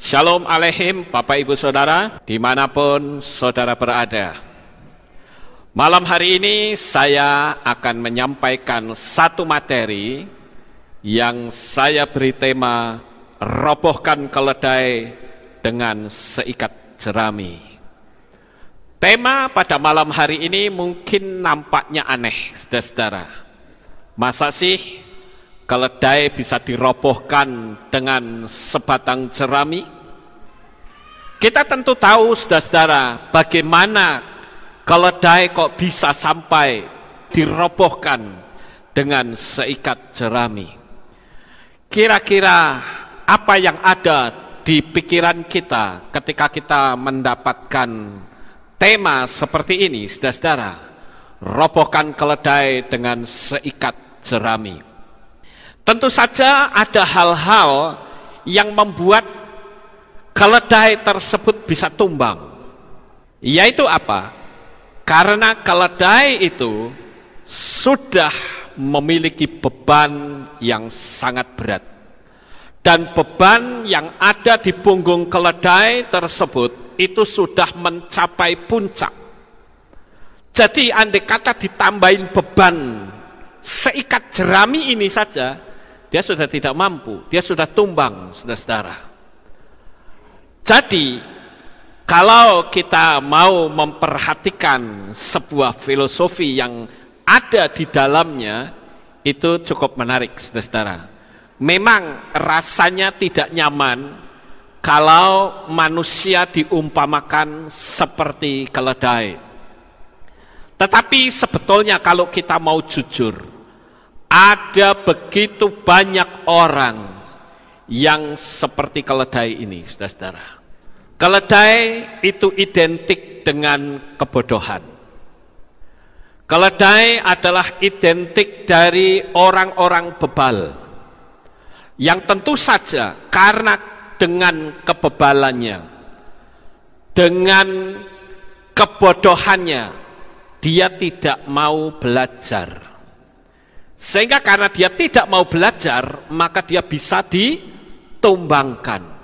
Shalom Aleihim Bapak Ibu Saudara dimanapun saudara berada. Malam hari ini saya akan menyampaikan satu materi yang saya beri tema robohkan keledai dengan seikat jerami. Tema pada malam hari ini mungkin nampaknya aneh, saudara-saudara. Masa sih keledai bisa dirobohkan dengan sebatang jerami? Kita tentu tahu, saudara-saudara, bagaimana keledai kok bisa sampai dirobohkan dengan seikat jerami. Kira-kira apa yang ada di pikiran kita ketika kita mendapatkan tema seperti ini, saudara-saudara? Robohkan keledai dengan seikat jerami. Tentu saja ada hal-hal yang membuat keledai tersebut bisa tumbang. Yaitu apa? Karena keledai itu sudah memiliki beban yang sangat berat. Dan beban yang ada di punggung keledai tersebut itu sudah mencapai puncak. Jadi andai kata ditambahin beban seikat jerami ini saja, dia sudah tidak mampu, dia sudah tumbang, saudara-saudara. Jadi, kalau kita mau memperhatikan sebuah filosofi yang ada di dalamnya, itu cukup menarik, saudara-saudara. Memang rasanya tidak nyaman kalau manusia diumpamakan seperti keledai. Tetapi sebetulnya kalau kita mau jujur, ada begitu banyak orang yang seperti keledai ini, saudara-saudara. Keledai itu identik dengan kebodohan. Keledai adalah identik dari orang-orang bebal. Yang tentu saja karena dengan kebebalannya, dengan kebodohannya, dia tidak mau belajar. Sehingga karena dia tidak mau belajar, maka dia bisa ditumbangkan.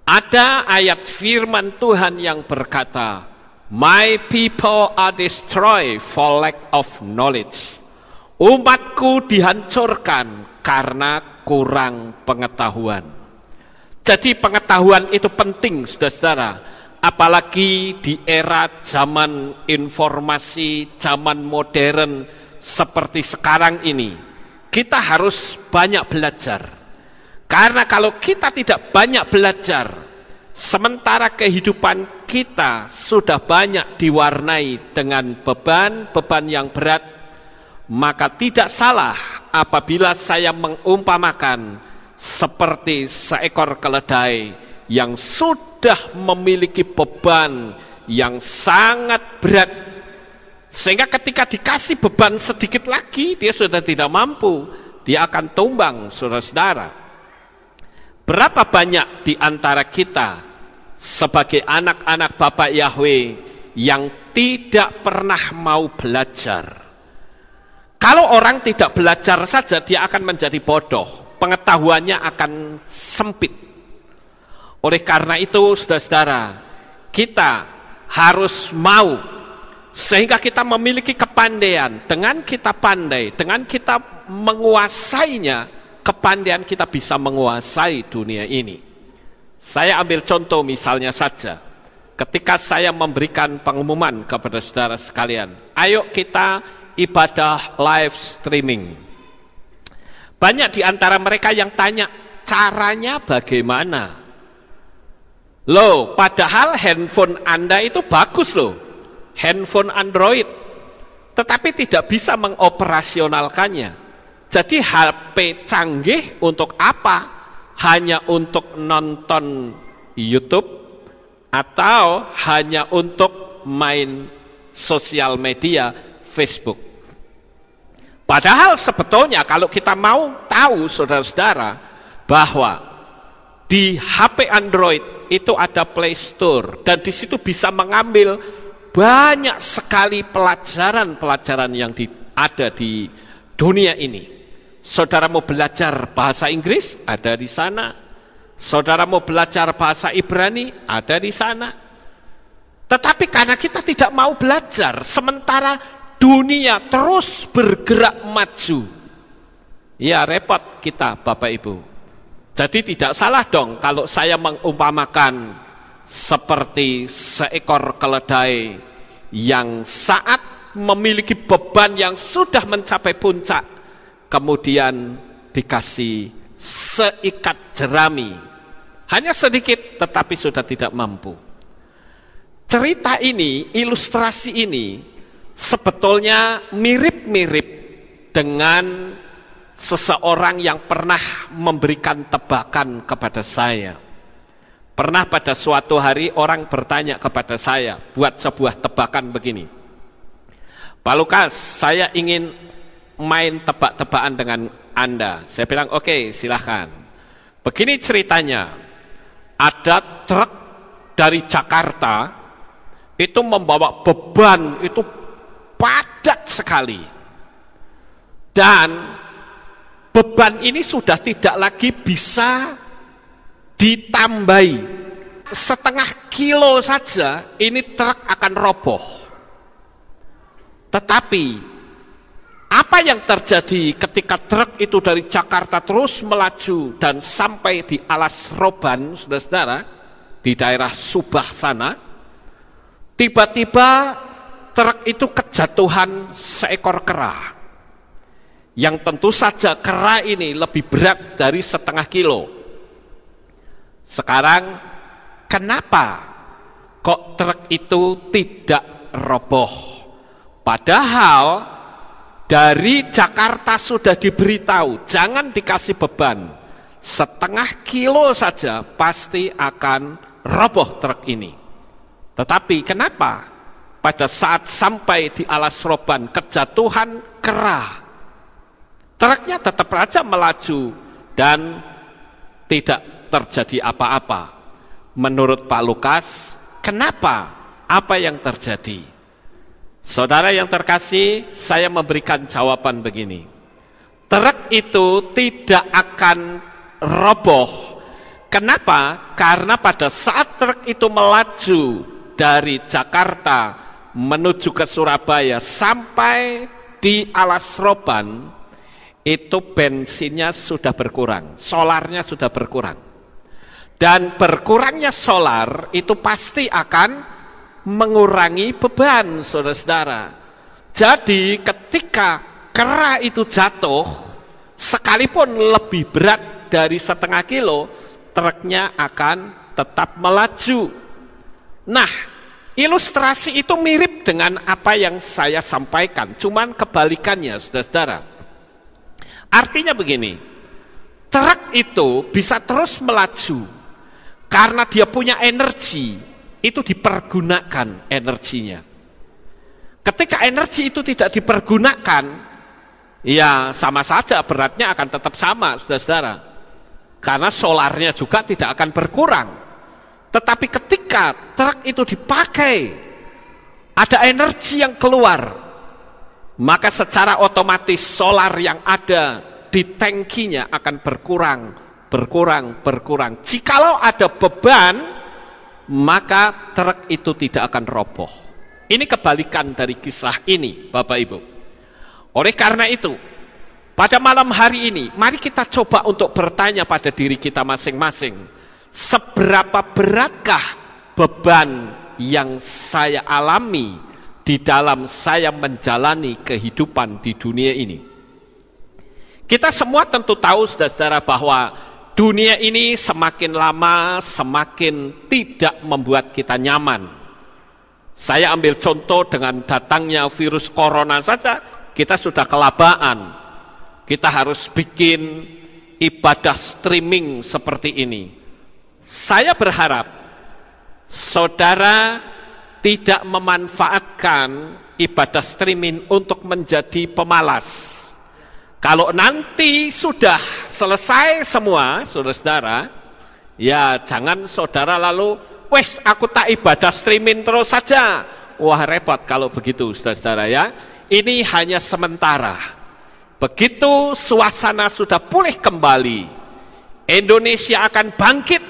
Ada ayat firman Tuhan yang berkata, "My people are destroyed for lack of knowledge." Umatku dihancurkan karena kurang pengetahuan. Jadi pengetahuan itu penting, saudara-saudara. Apalagi di era zaman informasi, zaman modern, seperti sekarang ini, kita harus banyak belajar. Karena kalau kita tidak banyak belajar, sementara kehidupan kita sudah banyak diwarnai dengan beban-beban yang berat, maka tidak salah apabila saya mengumpamakan seperti seekor keledai yang sudah memiliki beban yang sangat berat. Sehingga ketika dikasih beban sedikit lagi, dia sudah tidak mampu, dia akan tumbang, saudara-saudara. Berapa banyak di antara kita sebagai anak-anak Bapak Yahweh yang tidak pernah mau belajar? Kalau orang tidak belajar saja, dia akan menjadi bodoh, pengetahuannya akan sempit. Oleh karena itu, saudara-saudara, kita harus mau, sehingga kita memiliki kepandaian. Dengan kita pandai, dengan kita menguasainya, kepandaian kita bisa menguasai dunia ini. Saya ambil contoh misalnya saja. Ketika saya memberikan pengumuman kepada saudara sekalian, ayo kita ibadah live streaming. Banyak di antara mereka yang tanya, caranya bagaimana? Loh, padahal handphone Anda itu bagus loh. Handphone Android, tetapi tidak bisa mengoperasionalkannya. Jadi HP canggih untuk apa? Hanya untuk nonton YouTube atau hanya untuk main sosial media Facebook. Padahal sebetulnya kalau kita mau tahu, saudara-saudara, bahwa di HP Android itu ada Play Store dan di situ bisa mengambil banyak sekali pelajaran-pelajaran yang ada di dunia ini. Saudara mau belajar bahasa Inggris, ada di sana. Saudara mau belajar bahasa Ibrani, ada di sana. Tetapi karena kita tidak mau belajar, sementara dunia terus bergerak maju, ya repot kita Bapak Ibu. Jadi tidak salah dong kalau saya mengumpamakan seperti seekor keledai yang saat memiliki beban yang sudah mencapai puncak, kemudian dikasih seikat jerami, hanya sedikit tetapi sudah tidak mampu. Cerita ini, ilustrasi ini sebetulnya mirip-mirip dengan seseorang yang pernah memberikan tebakan kepada saya. Pernah pada suatu hari orang bertanya kepada saya, buat sebuah tebakan begini. Pak Lukas, saya ingin main tebak-tebakan dengan Anda. Saya bilang, oke, silahkan. Begini ceritanya, ada truk dari Jakarta, itu membawa beban, itu padat sekali. Dan beban ini sudah tidak lagi bisa ditambahi. Setengah kilo saja, ini truk akan roboh. Tetapi, apa yang terjadi ketika truk itu dari Jakarta terus melaju dan sampai di Alas Roban, saudara-saudara, di daerah Subah sana, tiba-tiba truk itu kejatuhan seekor kera. Yang tentu saja kera ini lebih berat dari setengah kilo. Sekarang, kenapa kok truk itu tidak roboh? Padahal dari Jakarta sudah diberitahu, jangan dikasih beban. Setengah kilo saja pasti akan roboh truk ini. Tetapi kenapa pada saat sampai di Alas Roban kejatuhan kera, truknya tetap saja melaju dan tidak terjadi apa-apa? Menurut Pak Lukas, kenapa? Apa yang terjadi? Saudara yang terkasih, saya memberikan jawaban begini. Truk itu tidak akan roboh. Kenapa? Karena pada saat truk itu melaju dari Jakarta menuju ke Surabaya sampai di Alas Roban, itu bensinnya sudah berkurang, solarnya sudah berkurang. Dan berkurangnya solar itu pasti akan mengurangi beban, saudara-saudara. Jadi ketika kera itu jatuh, sekalipun lebih berat dari setengah kilo, truknya akan tetap melaju. Nah, ilustrasi itu mirip dengan apa yang saya sampaikan, cuman kebalikannya, saudara-saudara. Artinya begini, truk itu bisa terus melaju karena dia punya energi, itu dipergunakan energinya. Ketika energi itu tidak dipergunakan, ya sama saja beratnya akan tetap sama, saudara-saudara. Karena solarnya juga tidak akan berkurang. Tetapi ketika truk itu dipakai, ada energi yang keluar, maka secara otomatis solar yang ada di tangkinya akan berkurang. Jikalau ada beban, maka truk itu tidak akan roboh. Ini kebalikan dari kisah ini, Bapak Ibu. Oleh karena itu, pada malam hari ini, mari kita coba untuk bertanya pada diri kita masing-masing, seberapa beratkah beban yang saya alami di dalam saya menjalani kehidupan di dunia ini? Kita semua tentu tahu, saudara-saudara, bahwa dunia ini semakin lama semakin tidak membuat kita nyaman. Saya ambil contoh dengan datangnya virus corona saja, kita sudah kelabaan. Kita harus bikin ibadah streaming seperti ini. Saya berharap saudara tidak memanfaatkan ibadah streaming untuk menjadi pemalas. Kalau nanti sudah selesai semua, saudara-saudara, ya jangan saudara lalu, wes aku tak ibadah streaming terus saja. Wah repot kalau begitu, saudara-saudara ya. Ini hanya sementara. Begitu suasana sudah pulih kembali, Indonesia akan bangkit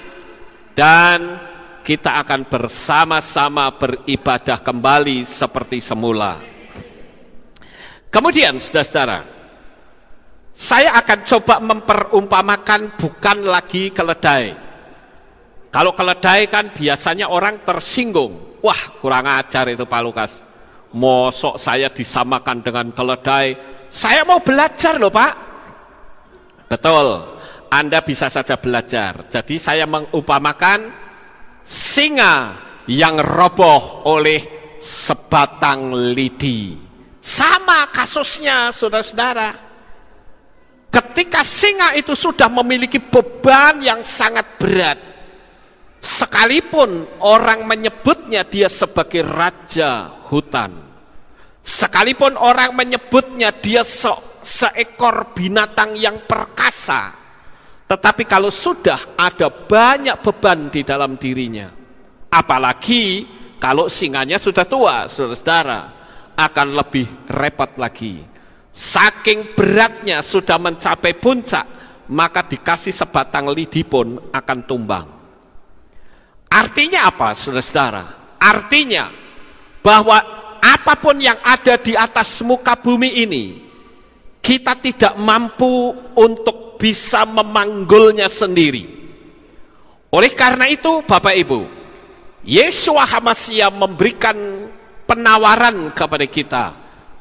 dan kita akan bersama-sama beribadah kembali seperti semula. Kemudian saudara-saudara, saya akan coba memperumpamakan bukan lagi keledai. Kalau keledai kan biasanya orang tersinggung. Wah, kurang ajar itu Pak Lukas. Mosok saya disamakan dengan keledai. Saya mau belajar loh Pak. Betul, Anda bisa saja belajar. Jadi saya mengumpamakan singa yang roboh oleh sebatang lidi. Sama kasusnya saudara-saudara. Ketika singa itu sudah memiliki beban yang sangat berat, sekalipun orang menyebutnya dia sebagai raja hutan, sekalipun orang menyebutnya dia seekor binatang yang perkasa, tetapi kalau sudah ada banyak beban di dalam dirinya, apalagi kalau singanya sudah tua, saudara-saudara, akan lebih repot lagi. Saking beratnya sudah mencapai puncak, maka dikasih sebatang lidi pun akan tumbang. Artinya apa, saudara-saudara? Artinya bahwa apapun yang ada di atas muka bumi ini, kita tidak mampu untuk bisa memanggulnya sendiri. Oleh karena itu, Bapak Ibu, Yeshua HaMashiach memberikan penawaran kepada kita.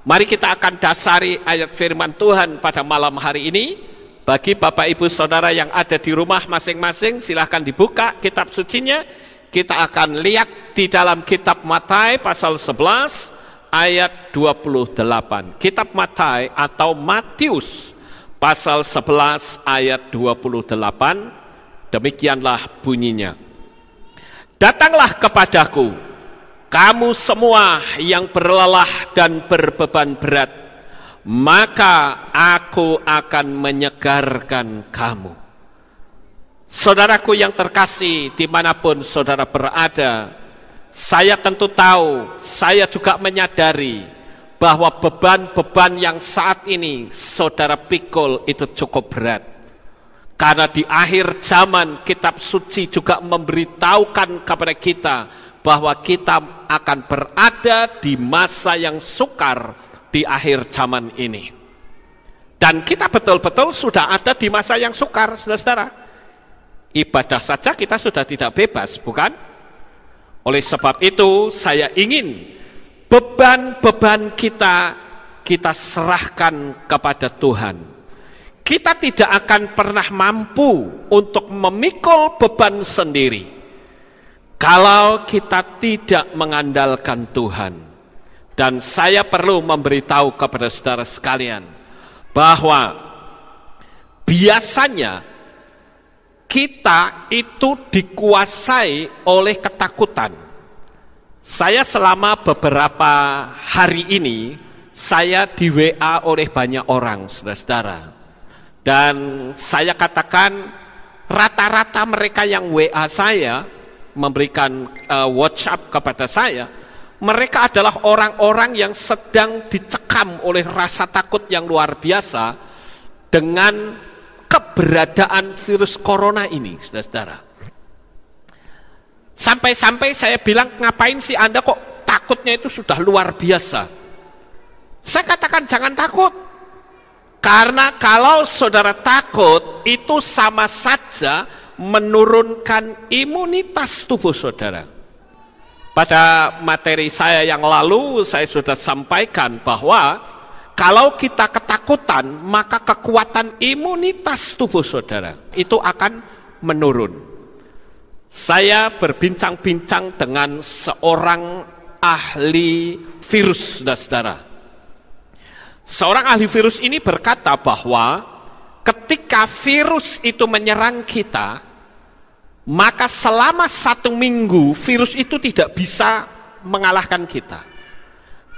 Mari kita akan dasari ayat firman Tuhan pada malam hari ini. Bagi Bapak Ibu Saudara yang ada di rumah masing-masing, silahkan dibuka kitab sucinya. Kita akan lihat di dalam kitab Matai pasal 11 ayat 28. Kitab Matai atau Matius pasal 11 ayat 28. Demikianlah bunyinya. Datanglah kepadaku, kamu semua yang berlelah dan berbeban berat, maka aku akan menyegarkan kamu. Saudaraku yang terkasih, dimanapun saudara berada, saya tentu tahu, saya juga menyadari bahwa beban-beban yang saat ini saudara pikul itu cukup berat. Karena di akhir zaman kitab suci juga memberitahukan kepada kita bahwa kita akan berada di masa yang sukar di akhir zaman ini. Dan kita betul-betul sudah ada di masa yang sukar, saudara-saudara. Ibadah saja kita sudah tidak bebas, bukan? Oleh sebab itu, saya ingin beban-beban kita serahkan kepada Tuhan. Kita tidak akan pernah mampu untuk memikul beban sendiri kalau kita tidak mengandalkan Tuhan. Dan saya perlu memberitahu kepada saudara sekalian bahwa biasanya kita itu dikuasai oleh ketakutan. Saya selama beberapa hari ini, saya di WA oleh banyak orang, saudara-saudara. Dan saya katakan rata-rata mereka yang WA saya, memberikan WhatsApp kepada saya, mereka adalah orang-orang yang sedang dicekam oleh rasa takut yang luar biasa dengan keberadaan virus corona ini, saudara-saudara. Sampai-sampai saya bilang, ngapain sih Anda kok takutnya itu sudah luar biasa? Saya katakan jangan takut. Karena kalau saudara takut, itu sama saja menurunkan imunitas tubuh saudara. Pada materi saya yang lalu, saya sudah sampaikan bahwa kalau kita ketakutan, maka kekuatan imunitas tubuh saudara itu akan menurun. Saya berbincang-bincang dengan seorang ahli virus, saudara. Seorang ahli virus ini berkata bahwa ketika virus itu menyerang kita, maka selama 1 minggu virus itu tidak bisa mengalahkan kita.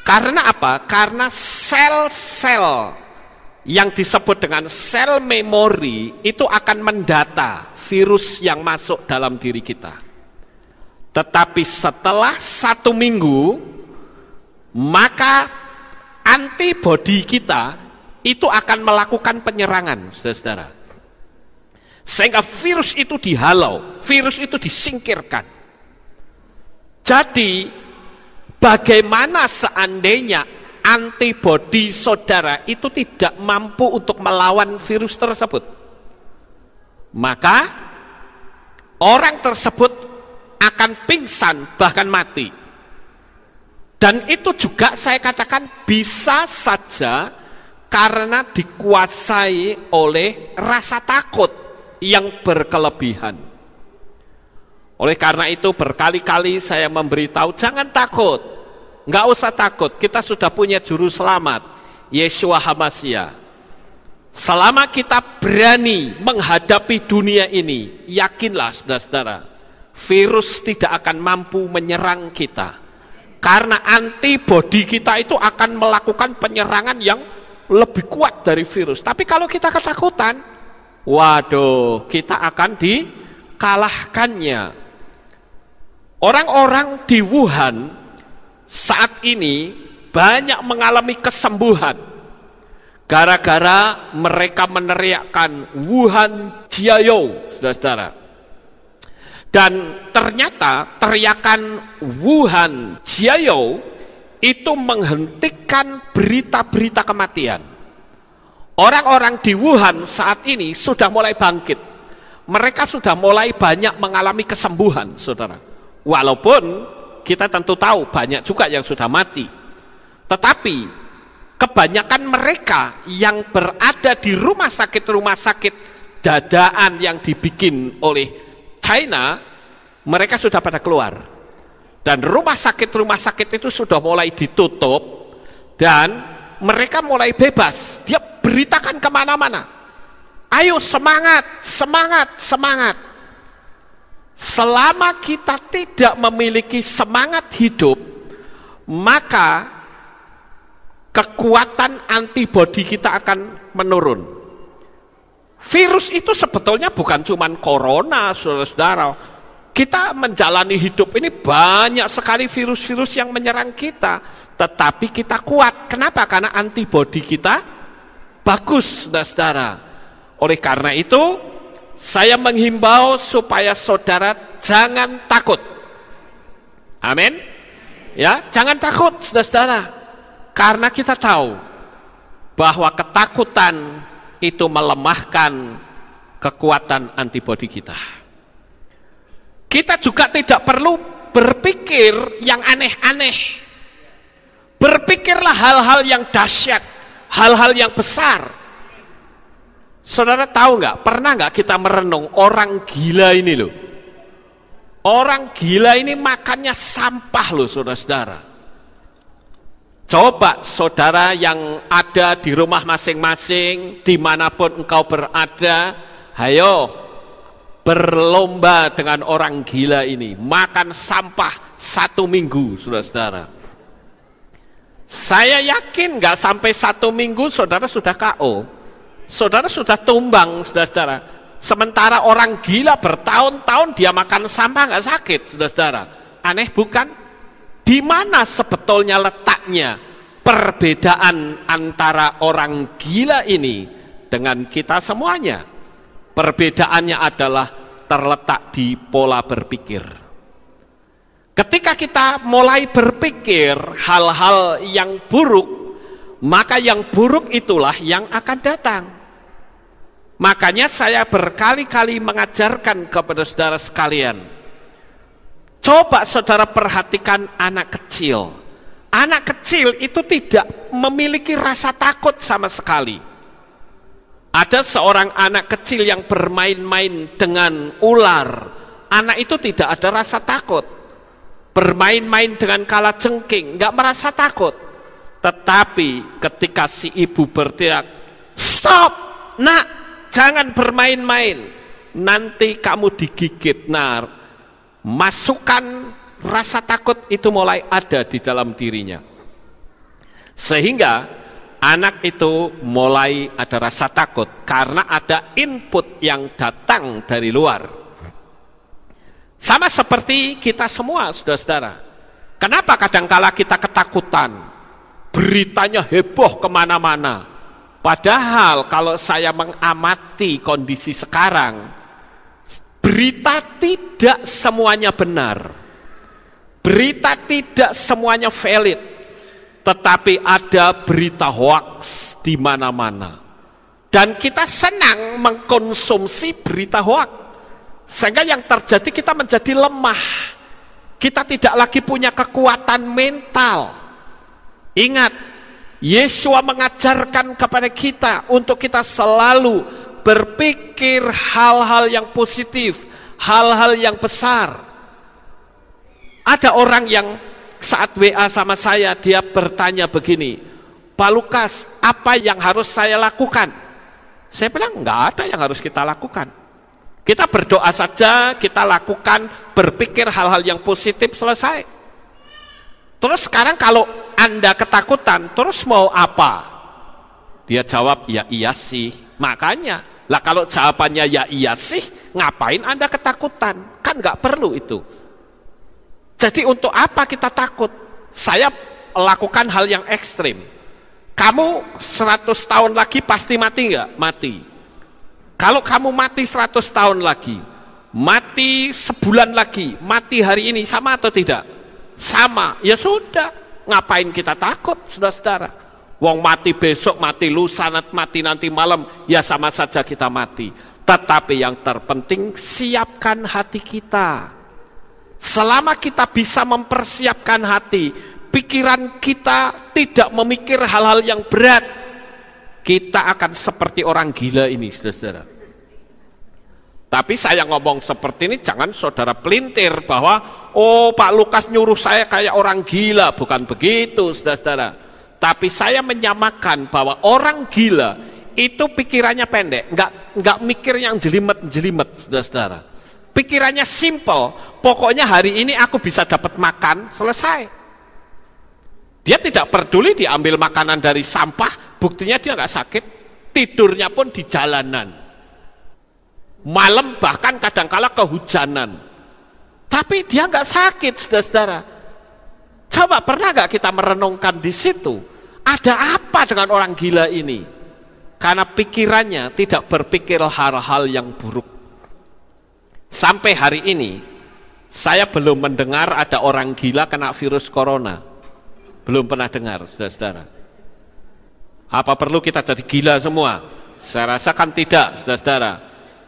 Karena apa? Karena sel-sel yang disebut dengan sel memori itu akan mendata virus yang masuk dalam diri kita. Tetapi setelah 1 minggu, maka antibodi kita itu akan melakukan penyerangan, saudara-saudara. Sehingga virus itu dihalau, virus itu disingkirkan. Jadi, bagaimana seandainya antibodi saudara itu tidak mampu untuk melawan virus tersebut? Maka, orang tersebut akan pingsan, bahkan mati. Dan itu juga saya katakan bisa saja karena dikuasai oleh rasa takut yang berkelebihan. Oleh karena itu berkali-kali saya memberitahu, jangan takut, nggak usah takut, kita sudah punya juru selamat, Yeshua HaMashiach. Selama kita berani menghadapi dunia ini, yakinlah saudara-saudara, virus tidak akan mampu menyerang kita. Karena antibodi kita itu akan melakukan penyerangan yang lebih kuat dari virus. Tapi kalau kita ketakutan, waduh, kita akan dikalahkannya. Orang-orang di Wuhan saat ini banyak mengalami kesembuhan gara-gara mereka meneriakkan Wuhan Jiayou, saudara-saudara. Dan ternyata teriakan Wuhan Jiayou itu menghentikan berita-berita kematian. Orang-orang di Wuhan saat ini sudah mulai bangkit. Mereka sudah mulai banyak mengalami kesembuhan, saudara. Walaupun kita tentu tahu banyak juga yang sudah mati. Tetapi kebanyakan mereka yang berada di rumah sakit dadaan yang dibikin oleh China, mereka sudah pada keluar. Dan rumah sakit itu sudah mulai ditutup. Dan mereka mulai bebas. Dia beritakan kemana-mana. Ayo semangat, semangat, semangat. Selama kita tidak memiliki semangat hidup, maka kekuatan antibodi kita akan menurun. Virus itu sebetulnya bukan cuma corona, saudara-saudara. Kita menjalani hidup ini banyak sekali virus-virus yang menyerang kita. Tetapi kita kuat. Kenapa? Karena antibodi kita bagus, saudara-saudara. Oleh karena itu, saya menghimbau supaya saudara jangan takut. Amin. Ya, jangan takut, saudara-saudara. Karena kita tahu bahwa ketakutan itu melemahkan kekuatan antibodi kita. Kita juga tidak perlu berpikir yang aneh-aneh. Berpikirlah hal-hal yang dahsyat, hal-hal yang besar. Saudara tahu nggak? Pernah nggak kita merenung orang gila ini loh? Orang gila ini makannya sampah loh, saudara-saudara. Coba saudara yang ada di rumah masing-masing, dimanapun engkau berada, ayo berlomba dengan orang gila ini. Makan sampah 1 minggu, saudara-saudara. Saya yakin gak sampai 1 minggu saudara sudah KO. Saudara sudah tumbang, saudara-saudara. Sementara orang gila bertahun-tahun dia makan sampah gak sakit, saudara-saudara. Aneh bukan? Di mana sebetulnya letaknya perbedaan antara orang gila ini dengan kita semuanya? Perbedaannya adalah terletak di pola berpikir. Ketika kita mulai berpikir hal-hal yang buruk, maka yang buruk itulah yang akan datang. Makanya saya berkali-kali mengajarkan kepada saudara sekalian, coba saudara perhatikan anak kecil. Anak kecil itu tidak memiliki rasa takut sama sekali. Ada seorang anak kecil yang bermain-main dengan ular. Anak itu tidak ada rasa takut. Bermain-main dengan kalajengking, nggak merasa takut. Tetapi ketika si ibu berteriak, "Stop, nak, jangan bermain-main, nanti kamu digigit." Nah, masukan rasa takut itu mulai ada di dalam dirinya. Sehingga anak itu mulai ada rasa takut karena ada input yang datang dari luar. Sama seperti kita semua, saudara-saudara. Kenapa kadangkala kita ketakutan? Beritanya heboh kemana-mana. Padahal kalau saya mengamati kondisi sekarang, berita tidak semuanya benar. Berita tidak semuanya valid. Tetapi ada berita hoax di mana-mana. Dan kita senang mengkonsumsi berita hoax. Sehingga yang terjadi kita menjadi lemah. Kita tidak lagi punya kekuatan mental. Ingat, Yesus mengajarkan kepada kita untuk kita selalu berpikir hal-hal yang positif, hal-hal yang besar. Ada orang yang saat WA sama saya, dia bertanya begini, Pak Lukas, apa yang harus saya lakukan? Saya bilang, enggak ada yang harus kita lakukan. Kita berdoa saja, kita lakukan, berpikir hal-hal yang positif, selesai. Terus sekarang kalau Anda ketakutan, terus mau apa? Dia jawab, ya iya sih. Makanya, lah kalau jawabannya ya iya sih, ngapain Anda ketakutan? Kan nggak perlu itu. Jadi untuk apa kita takut? Saya lakukan hal yang ekstrim. Kamu 100 tahun lagi pasti mati nggak? Mati. Kalau kamu mati 100 tahun lagi, mati sebulan lagi, mati hari ini, sama atau tidak? Sama, ya sudah, ngapain kita takut, saudara-saudara? Wong mati besok, mati lusa, mati nanti malam, ya sama saja kita mati. Tetapi yang terpenting, siapkan hati kita. Selama kita bisa mempersiapkan hati, pikiran kita tidak memikir hal-hal yang berat, kita akan seperti orang gila ini, saudara-saudara. Tapi saya ngomong seperti ini, jangan saudara pelintir bahwa oh Pak Lukas nyuruh saya kayak orang gila. Bukan begitu, saudara-saudara. Tapi saya menyamakan bahwa orang gila itu pikirannya pendek, nggak mikir yang jelimet-jelimet, saudara-saudara. Pikirannya simple, pokoknya hari ini aku bisa dapat makan, selesai. Dia tidak peduli diambil makanan dari sampah, buktinya dia nggak sakit, tidurnya pun di jalanan. Malam bahkan kadangkala kehujanan. Tapi dia nggak sakit, saudara-saudara. Coba pernah nggak kita merenungkan di situ? Ada apa dengan orang gila ini? Karena pikirannya tidak berpikir hal-hal yang buruk. Sampai hari ini, saya belum mendengar ada orang gila kena virus corona. Belum pernah dengar, saudara-saudara. Apa perlu kita jadi gila semua? Saya rasakan tidak, saudara-saudara.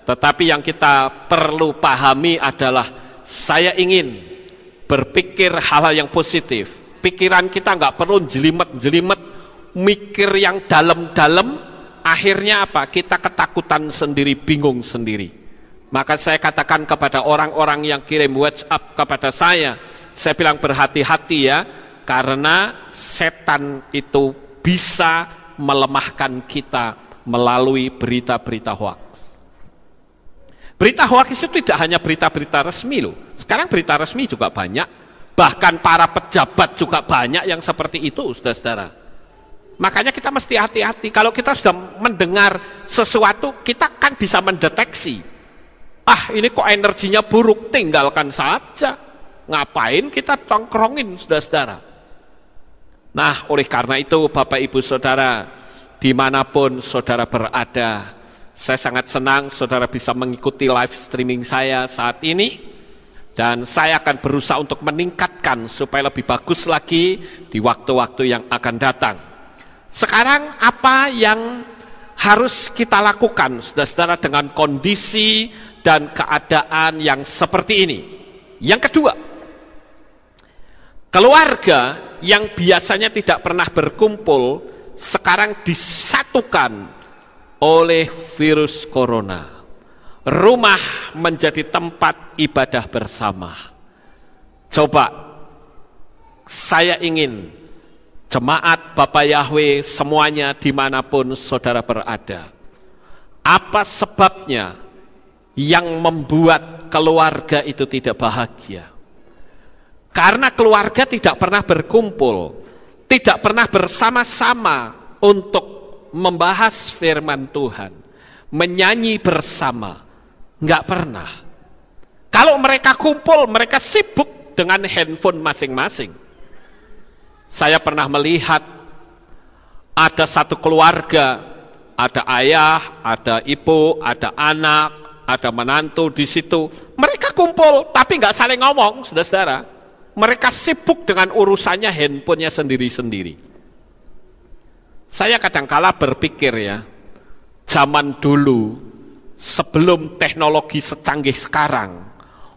Tetapi yang kita perlu pahami adalah saya ingin berpikir hal-hal yang positif. Pikiran kita nggak perlu jelimet-jelimet, mikir yang dalam-dalam. Akhirnya apa? Kita ketakutan sendiri, bingung sendiri. Maka saya katakan kepada orang-orang yang kirim WhatsApp kepada saya bilang berhati-hati ya, karena setan itu bisa melemahkan kita melalui berita-berita hoax. Berita hoax itu tidak hanya berita-berita resmi loh. Sekarang berita resmi juga banyak. Bahkan para pejabat juga banyak yang seperti itu, saudara-saudara. Makanya kita mesti hati-hati. Kalau kita sudah mendengar sesuatu, kita kan bisa mendeteksi. Ah, ini kok energinya buruk, tinggalkan saja. Ngapain kita tongkrongin, saudara-saudara? Nah, oleh karena itu, Bapak Ibu Saudara, dimanapun saudara berada, saya sangat senang saudara bisa mengikuti live streaming saya saat ini, dan saya akan berusaha untuk meningkatkan supaya lebih bagus lagi di waktu-waktu yang akan datang. Sekarang apa yang harus kita lakukan, saudara-saudara, dengan kondisi dan keadaan yang seperti ini? Yang kedua, keluarga yang biasanya tidak pernah berkumpul sekarang disatukan oleh virus corona. Rumah menjadi tempat ibadah bersama. Coba, saya ingin jemaat Bapak Yahweh semuanya dimanapun saudara berada. Apa sebabnya yang membuat keluarga itu tidak bahagia? Karena keluarga tidak pernah berkumpul, tidak pernah bersama-sama untuk membahas firman Tuhan, menyanyi bersama, nggak pernah. Kalau mereka kumpul, mereka sibuk dengan handphone masing-masing. Saya pernah melihat ada satu keluarga Ada ayah, ada ibu, ada anak, ada menantu di situ. Mereka kumpul, tapi nggak saling ngomong, saudara-saudara. Mereka sibuk dengan urusannya handphonenya sendiri-sendiri. Saya kadang-kala berpikir ya, zaman dulu, sebelum teknologi secanggih sekarang,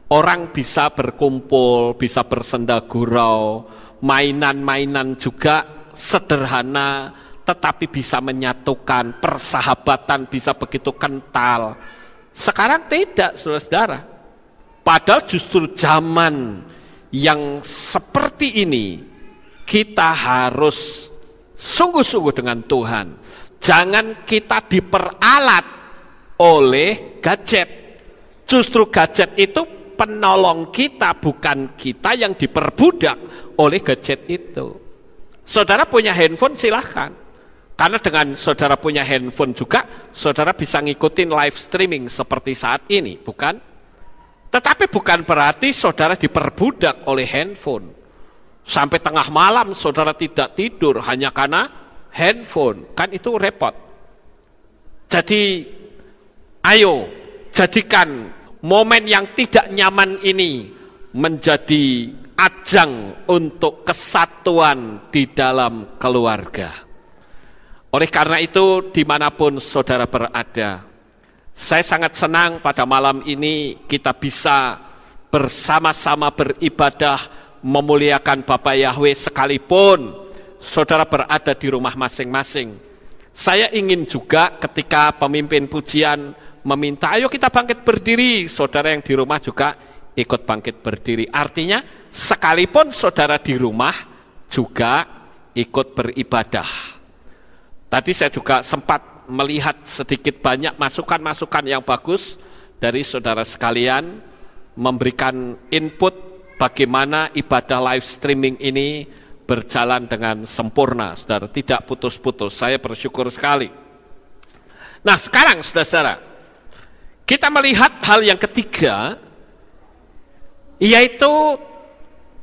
orang bisa berkumpul, bisa bersenda gurau, mainan-mainan juga sederhana, tetapi bisa menyatukan, persahabatan bisa begitu kental. Sekarang tidak, saudara-saudara. Padahal justru zaman yang seperti ini, kita harus sungguh-sungguh dengan Tuhan. Jangan kita diperalat oleh gadget. Justru gadget itu penolong kita, bukan kita yang diperbudak oleh gadget itu. Saudara punya handphone, silahkan. Karena dengan saudara punya handphone juga, saudara bisa ngikutin live streaming seperti saat ini, bukan? Tetapi bukan berarti saudara diperbudak oleh handphone. Sampai tengah malam saudara tidak tidur hanya karena handphone. Kan itu repot. Jadi, ayo jadikan momen yang tidak nyaman ini menjadi ajang untuk kesatuan di dalam keluarga. Oleh karena itu, dimanapun saudara berada, saya sangat senang pada malam ini kita bisa bersama-sama beribadah, memuliakan Bapa Yahweh sekalipun saudara berada di rumah masing-masing. Saya ingin juga ketika pemimpin pujian meminta, ayo kita bangkit berdiri, saudara yang di rumah juga ikut bangkit berdiri. Artinya, sekalipun saudara di rumah juga ikut beribadah. Tadi saya juga sempat melihat sedikit banyak masukan-masukan yang bagus dari saudara sekalian, memberikan input bagaimana ibadah live streaming ini berjalan dengan sempurna, saudara, tidak putus-putus. Saya bersyukur sekali. Nah, sekarang saudara-saudara, kita melihat hal yang ketiga, yaitu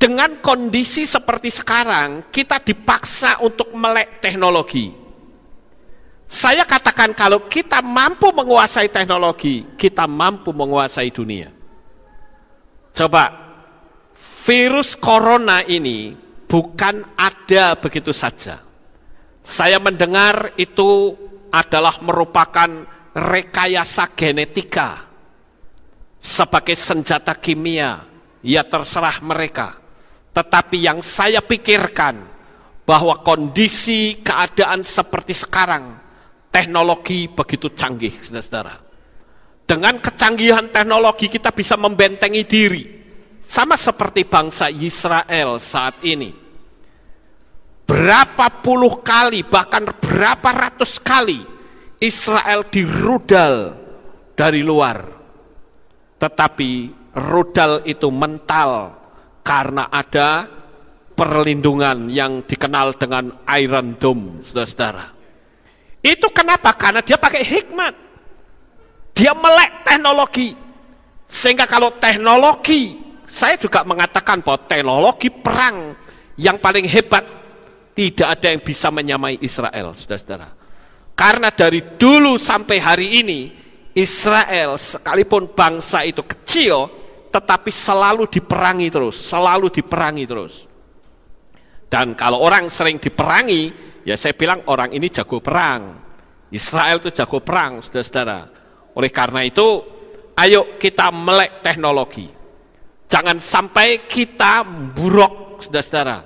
dengan kondisi seperti sekarang, kita dipaksa untuk melek teknologi. Saya katakan kalau kita mampu menguasai teknologi, kita mampu menguasai dunia. Coba, virus corona ini bukan ada begitu saja. Saya mendengar itu adalah merupakan rekayasa genetika sebagai senjata kimia. Ya terserah mereka. Tetapi yang saya pikirkan bahwa kondisi keadaan seperti sekarang, teknologi begitu canggih, saudara-saudara. Dengan kecanggihan teknologi kita bisa membentengi diri. Sama seperti bangsa Israel saat ini. Berapa puluh kali, bahkan berapa ratus kali Israel dirudal dari luar. Tetapi rudal itu mental karena ada perlindungan yang dikenal dengan Iron Dome, saudara-saudara. Itu kenapa? Karena dia pakai hikmat. Dia melek teknologi. Sehingga kalau teknologi, saya juga mengatakan bahwa teknologi perang yang paling hebat, tidak ada yang bisa menyamai Israel, saudara-saudara. Karena dari dulu sampai hari ini, Israel sekalipun bangsa itu kecil, tetapi selalu diperangi terus. Dan kalau orang sering diperangi, ya saya bilang orang ini jago perang. Israel itu jago perang, saudara-saudara. Oleh karena itu, ayo kita melek teknologi. Jangan sampai kita buruk, saudara-saudara.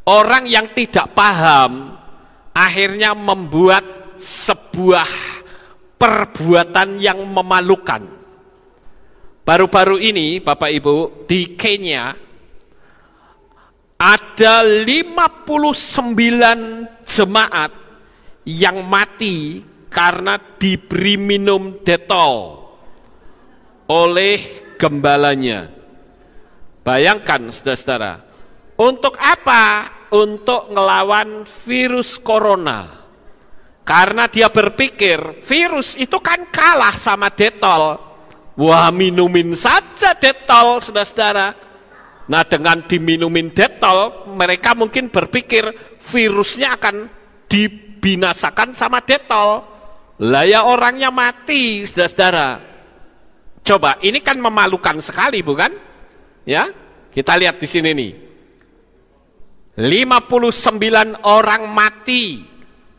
Orang yang tidak paham, akhirnya membuat sebuah perbuatan yang memalukan. Baru-baru ini, Bapak Ibu, di Kenya, ada 59 jemaat yang mati karena diberi minum detol oleh gembalanya. Bayangkan, saudara-saudara, untuk apa? Untuk ngelawan virus corona. Karena dia berpikir, virus itu kan kalah sama detol. Wah, minumin saja detol, saudara-saudara. Nah, dengan diminumin detol, mereka mungkin berpikir virusnya akan dibinasakan sama detol. Lah ya orangnya mati, saudara-saudara. Coba, ini kan memalukan sekali, bukan? Ya, kita lihat di sini nih. 59 orang mati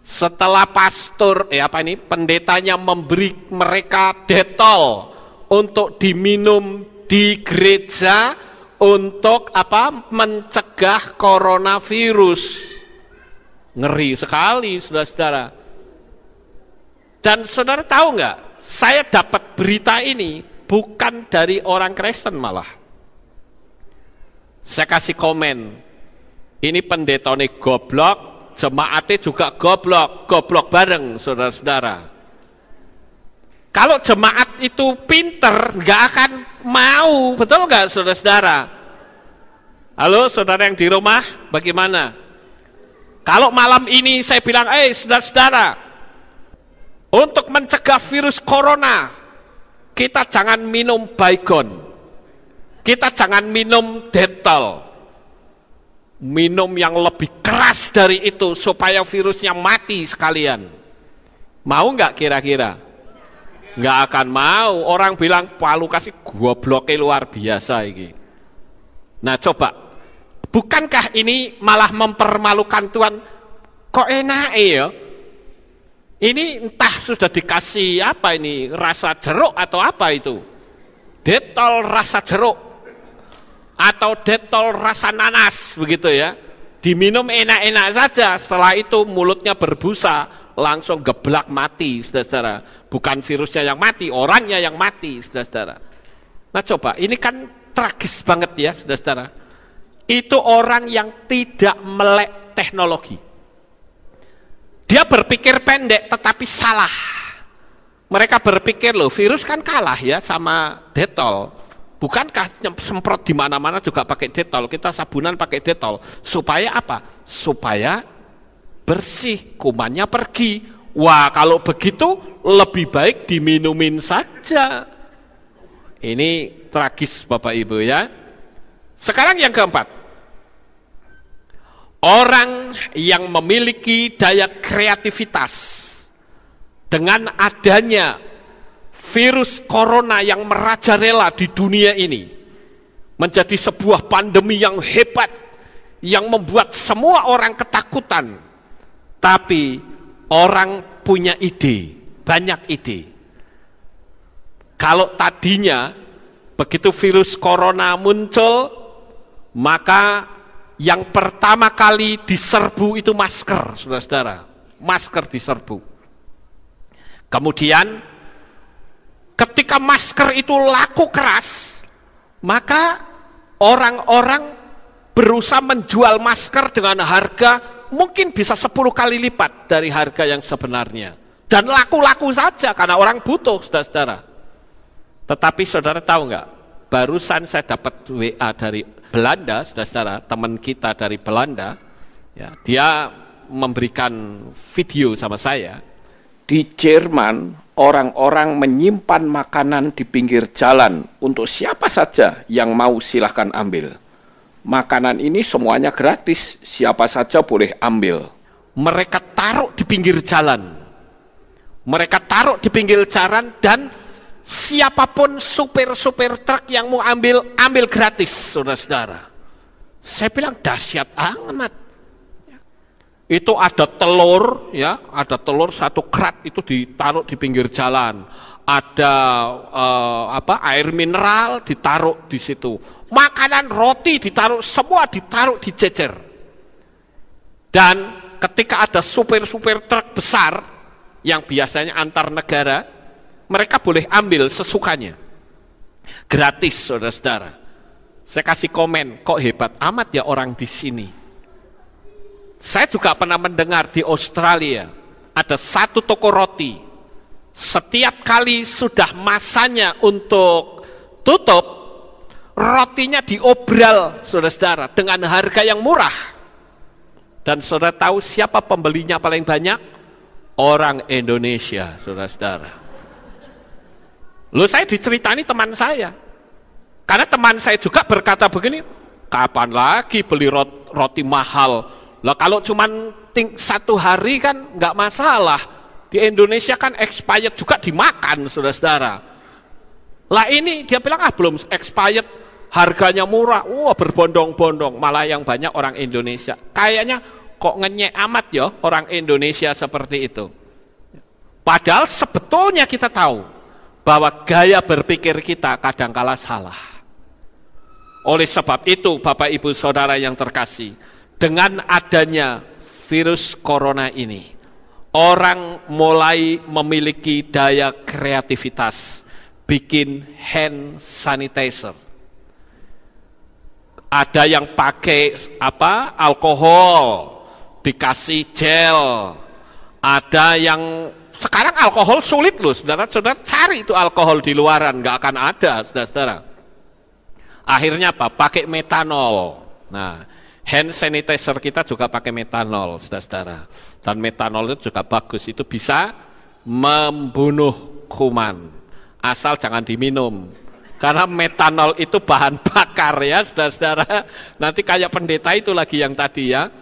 setelah pendetanya memberi mereka detol untuk diminum di gereja untuk mencegah coronavirus. Ngeri sekali, saudara-saudara. Dan saudara tahu nggak? Saya dapat berita ini bukan dari orang Kristen malah. Saya kasih komen. Ini pendetanya goblok, jemaatnya juga goblok bareng, saudara-saudara. Kalau jemaat itu pinter, nggak akan mau, betul nggak, saudara-saudara? Halo, saudara yang di rumah, bagaimana? Kalau malam ini saya bilang, saudara-saudara, untuk mencegah virus corona, kita jangan minum Baygon, kita jangan minum detol. Minum yang lebih keras dari itu supaya virusnya mati sekalian. Mau nggak kira-kira? Nggak akan mau. Orang bilang Pak Lukas gobloknya luar biasa ini. Nah coba, bukankah ini malah mempermalukan Tuhan? Kok enak ya? Ini entah sudah dikasih apa ini, rasa jeruk atau apa itu? Detol rasa jeruk. Atau detol rasa nanas, begitu ya. Diminum enak-enak saja, setelah itu mulutnya berbusa, langsung geblak mati, saudara-saudara. Bukan virusnya yang mati, orangnya yang mati, saudara-saudara. Nah coba, ini kan tragis banget ya, saudara-saudara. Itu orang yang tidak melek teknologi. Dia berpikir pendek, tetapi salah. Mereka berpikir, loh virus kan kalah ya sama detol. Bukankah semprot di mana-mana juga pakai detol? Kita sabunan pakai detol. Supaya apa? Supaya bersih, kumannya pergi. Wah, kalau begitu lebih baik diminumin saja. Ini tragis Bapak Ibu ya. Sekarang yang keempat. Orang yang memiliki daya kreativitas dengan adanya virus corona yang merajalela di dunia ini menjadi sebuah pandemi yang hebat yang membuat semua orang ketakutan, tapi orang punya ide, banyak ide. Kalau tadinya begitu virus corona muncul, maka yang pertama kali diserbu itu masker, saudara-saudara. Masker diserbu. Kemudian ketika masker itu laku keras, maka orang-orang berusaha menjual masker dengan harga mungkin bisa 10 kali lipat dari harga yang sebenarnya. Dan laku-laku saja karena orang butuh, saudara-saudara. Tetapi saudara tahu nggak? Barusan saya dapat WA dari Belanda, saudara-saudara, teman kita dari Belanda, ya, dia memberikan video sama saya. Di Jerman, orang-orang menyimpan makanan di pinggir jalan untuk siapa saja yang mau silahkan ambil. Makanan ini semuanya gratis, siapa saja boleh ambil. Mereka taruh di pinggir jalan. Mereka taruh di pinggir jalan dan siapapun supir-supir truk yang mau ambil gratis, saudara-saudara. Saya bilang dahsyat amat. Itu ada telur, ya, ada telur 1 krat itu ditaruh di pinggir jalan. Ada air mineral ditaruh di situ. Makanan roti ditaruh, semua ditaruh di jejer. Dan ketika ada supir-supir truk besar yang biasanya antar negara, mereka boleh ambil sesukanya. Gratis, saudara-saudara. Saya kasih komen, kok hebat amat ya orang di sini. Saya juga pernah mendengar di Australia, ada 1 toko roti. Setiap kali sudah masanya untuk tutup, rotinya diobral, saudara-saudara, dengan harga yang murah. Dan saudara tahu siapa pembelinya paling banyak? Orang Indonesia, saudara-saudara. Loh, saya diceritani teman saya. Karena teman saya juga berkata begini, kapan lagi beli roti mahal Lah kalau cuman 1 hari kan nggak masalah. Di Indonesia kan expired juga dimakan, saudara-saudara. Lah ini dia bilang belum expired, harganya murah, berbondong-bondong. Malah yang banyak orang Indonesia. Kayaknya kok ngenyek amat ya orang Indonesia seperti itu. Padahal sebetulnya kita tahu bahwa gaya berpikir kita kadangkala salah. Oleh sebab itu, Bapak Ibu Saudara yang terkasih, dengan adanya virus corona ini, orang mulai memiliki daya kreativitas, bikin hand sanitizer. Ada yang pakai alkohol, dikasih gel. Ada yang sekarang alkohol sulit loh, saudara-saudara, cari itu alkohol di luaran, nggak akan ada, saudara-saudara. Akhirnya apa? Pakai metanol. Nah, hand sanitizer kita juga pakai metanol, saudara-saudara. Dan metanol itu juga bagus, itu bisa membunuh kuman. Asal jangan diminum. Karena metanol itu bahan bakar ya, saudara-saudara. Nanti kayak pendeta itu lagi yang tadi ya.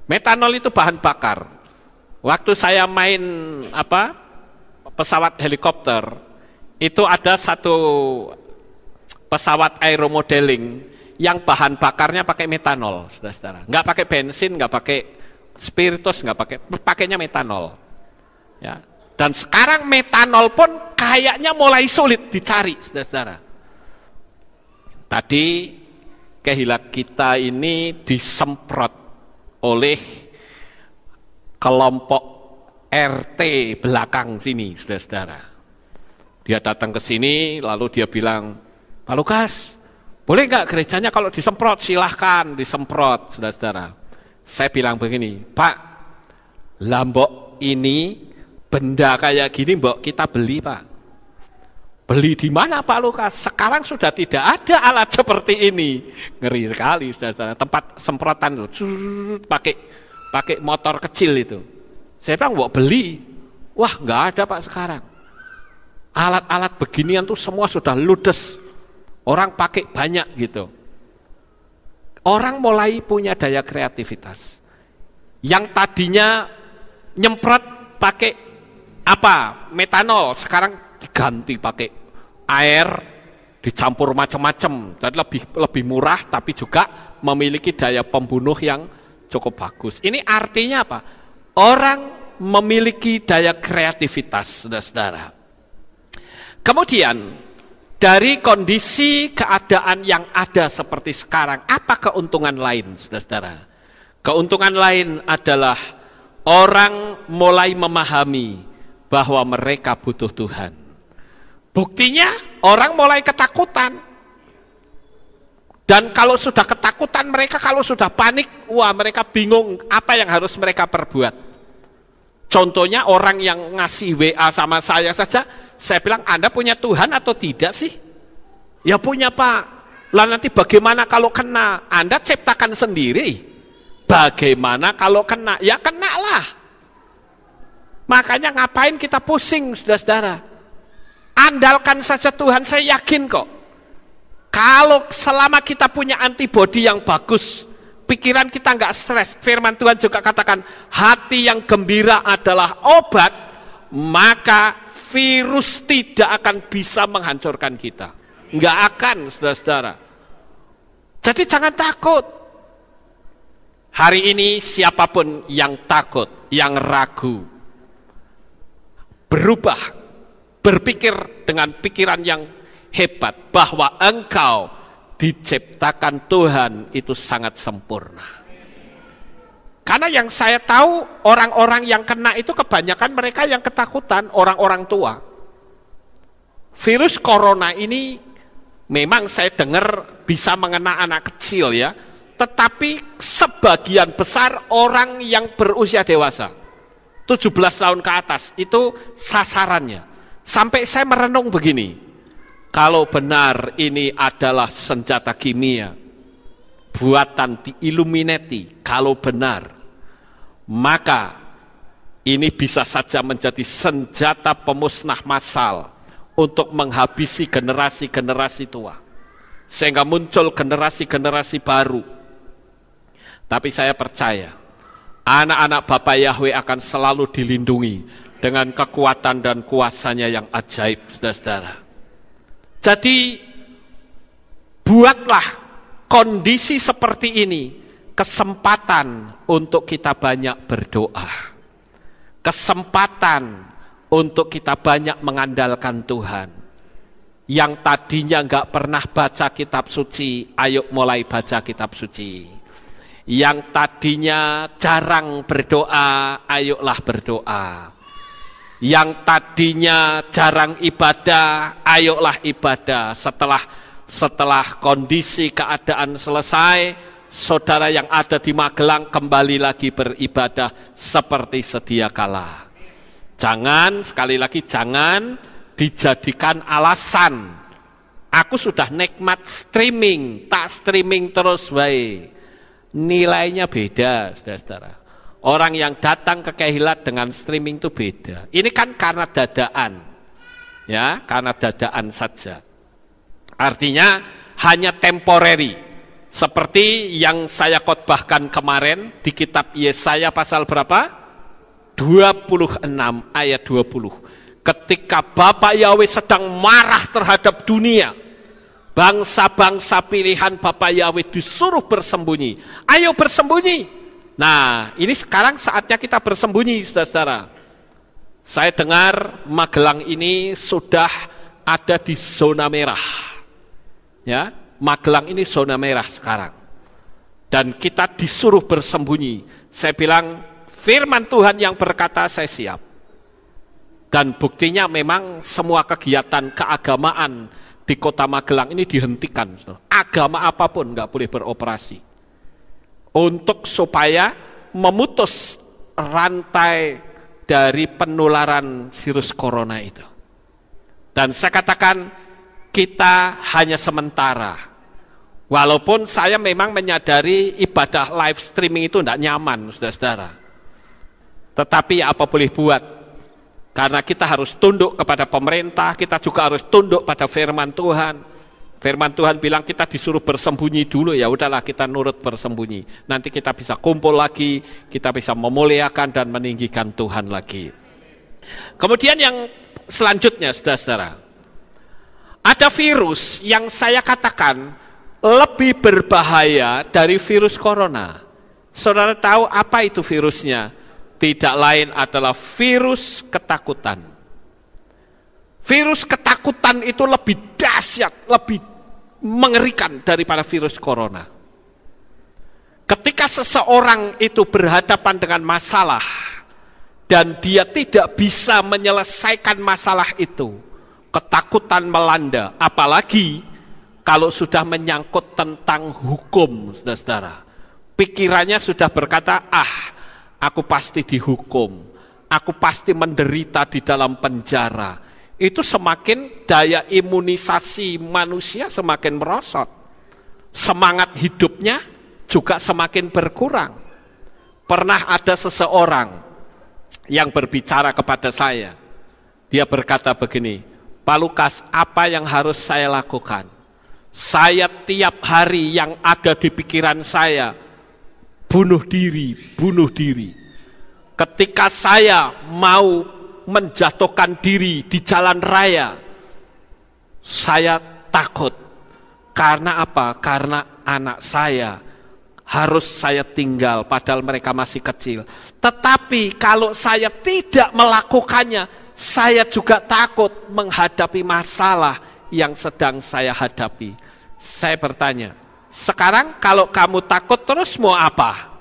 Metanol itu bahan bakar. Waktu saya main pesawat helikopter, itu ada satu pesawat aeromodeling yang bahan bakarnya pakai metanol, saudara-saudara. Nggak pakai bensin, nggak pakai spiritus, pakainya metanol. Ya. Dan sekarang metanol pun kayaknya mulai sulit dicari, saudara-saudara. Tadi kehilat kita ini disemprot oleh kelompok RT belakang sini, saudara-saudara. Dia datang ke sini, lalu dia bilang, Pak Lukas, boleh nggak gerejanya kalau disemprot? Silahkan disemprot, saudara-saudara. Saya bilang begini, Pak, lambok ini benda kayak gini mbok kita beli, Pak. Beli di mana, Pak Lukas? Sekarang sudah tidak ada alat seperti ini. Ngeri sekali, saudara-saudara. Tempat semprotan itu, pakai motor kecil itu. Saya bilang, mbok beli. Wah, nggak ada, Pak, sekarang. Alat-alat beginian tuh semua sudah ludes. Orang pakai banyak gitu. Orang mulai punya daya kreativitas. Yang tadinya nyemprot pakai metanol, sekarang diganti pakai air, dicampur macam-macam. Jadi lebih murah, tapi juga memiliki daya pembunuh yang cukup bagus. Ini artinya apa? Orang memiliki daya kreativitas, saudara-saudara. Kemudian, dari kondisi keadaan yang ada seperti sekarang, apa keuntungan lain, saudara-saudara? Keuntungan lain adalah orang mulai memahami bahwa mereka butuh Tuhan. Buktinya, orang mulai ketakutan. Dan kalau sudah ketakutan mereka, kalau sudah panik, mereka bingung apa yang harus mereka perbuat. Contohnya orang yang ngasih WA sama saya saja, saya bilang, Anda punya Tuhan atau tidak sih? Ya punya, Pak. Lah nanti bagaimana kalau kena? Anda ciptakan sendiri. Bagaimana kalau kena? Ya kena lah. Makanya ngapain kita pusing, saudara-saudara? Andalkan saja Tuhan, saya yakin kok. Kalau selama kita punya antibodi yang bagus, pikiran kita nggak stres. Firman Tuhan juga katakan, hati yang gembira adalah obat, maka virus tidak akan bisa menghancurkan kita. Nggak akan, saudara-saudara. Jadi jangan takut. Hari ini siapapun yang takut, yang ragu, berubah, berpikir dengan pikiran yang hebat, bahwa engkau diciptakan Tuhan itu sangat sempurna. Karena yang saya tahu, orang-orang yang kena itu kebanyakan mereka yang ketakutan, orang-orang tua. Virus corona ini memang saya dengar bisa mengena anak kecil ya, tetapi sebagian besar orang yang berusia dewasa, 17 tahun ke atas, itu sasarannya. Sampai saya merenung begini, kalau benar ini adalah senjata kimia buatan di Illuminati, kalau benar, maka ini bisa saja menjadi senjata pemusnah massal untuk menghabisi generasi-generasi tua, sehingga muncul generasi-generasi baru. Tapi saya percaya, anak-anak Bapa Yahweh akan selalu dilindungi dengan kekuatan dan kuasanya yang ajaib, saudara-saudara. Jadi, buatlah kondisi seperti ini kesempatan untuk kita banyak berdoa. Kesempatan untuk kita banyak mengandalkan Tuhan. Yang tadinya nggak pernah baca kitab suci, ayo mulai baca kitab suci. Yang tadinya jarang berdoa, ayolah berdoa. Yang tadinya jarang ibadah, ayolah ibadah. Setelah kondisi keadaan selesai, saudara yang ada di Magelang kembali lagi beribadah seperti sedia kala. Jangan, sekali lagi jangan dijadikan alasan. Aku sudah nikmat streaming, tak streaming terus baik. Nilainya beda, saudara-saudara. Orang yang datang ke Kehilat dengan streaming itu beda. Ini kan karena dadaan. Ya, karena dadaan saja. Artinya hanya temporary. Seperti yang saya khotbahkan kemarin di kitab Yesaya pasal berapa? 26 ayat 20. Ketika Bapa Yahweh sedang marah terhadap dunia, bangsa-bangsa pilihan Bapa Yahweh disuruh bersembunyi. Ayo bersembunyi. Nah, ini sekarang saatnya kita bersembunyi, saudara-saudara. Saya dengar Magelang ini sudah ada di zona merah. Ya, Magelang ini zona merah sekarang. Dan kita disuruh bersembunyi. Saya bilang, firman Tuhan yang berkata, saya siap. Dan buktinya memang semua kegiatan keagamaan di kota Magelang ini dihentikan. Agama apapun nggak boleh beroperasi. Untuk supaya memutus rantai dari penularan virus corona itu. Dan saya katakan kita hanya sementara. Walaupun saya memang menyadari ibadah live streaming itu tidak nyaman, saudara-saudara. Tetapi apa boleh buat? Karena kita harus tunduk kepada pemerintah, kita juga harus tunduk pada firman Tuhan. Firman Tuhan bilang kita disuruh bersembunyi dulu, ya udahlah kita nurut bersembunyi. Nanti kita bisa kumpul lagi, kita bisa memuliakan dan meninggikan Tuhan lagi. Kemudian yang selanjutnya, saudara-saudara, ada virus yang saya katakan lebih berbahaya dari virus corona. Saudara tahu apa itu virusnya? Tidak lain adalah virus ketakutan. Virus ketakutan itu lebih dahsyat, lebih mengerikan daripada virus corona. Ketika seseorang itu berhadapan dengan masalah dan dia tidak bisa menyelesaikan masalah itu, ketakutan melanda, apalagi kalau sudah menyangkut tentang hukum, saudara-saudara. Pikirannya sudah berkata, aku pasti dihukum, aku pasti menderita di dalam penjara. Itu semakin daya imunisasi manusia semakin merosot. Semangat hidupnya juga semakin berkurang. Pernah ada seseorang yang berbicara kepada saya. Dia berkata begini, Pak Lukas, apa yang harus saya lakukan? Saya tiap hari yang ada di pikiran saya, bunuh diri. Ketika saya mau menjatuhkan diri di jalan raya, saya takut. Karena apa? Karena anak saya harus saya tinggal padahal mereka masih kecil. Tetapi kalau saya tidak melakukannya, saya juga takut menghadapi masalah yang sedang saya hadapi. Saya bertanya, sekarang kalau kamu takut terus mau apa?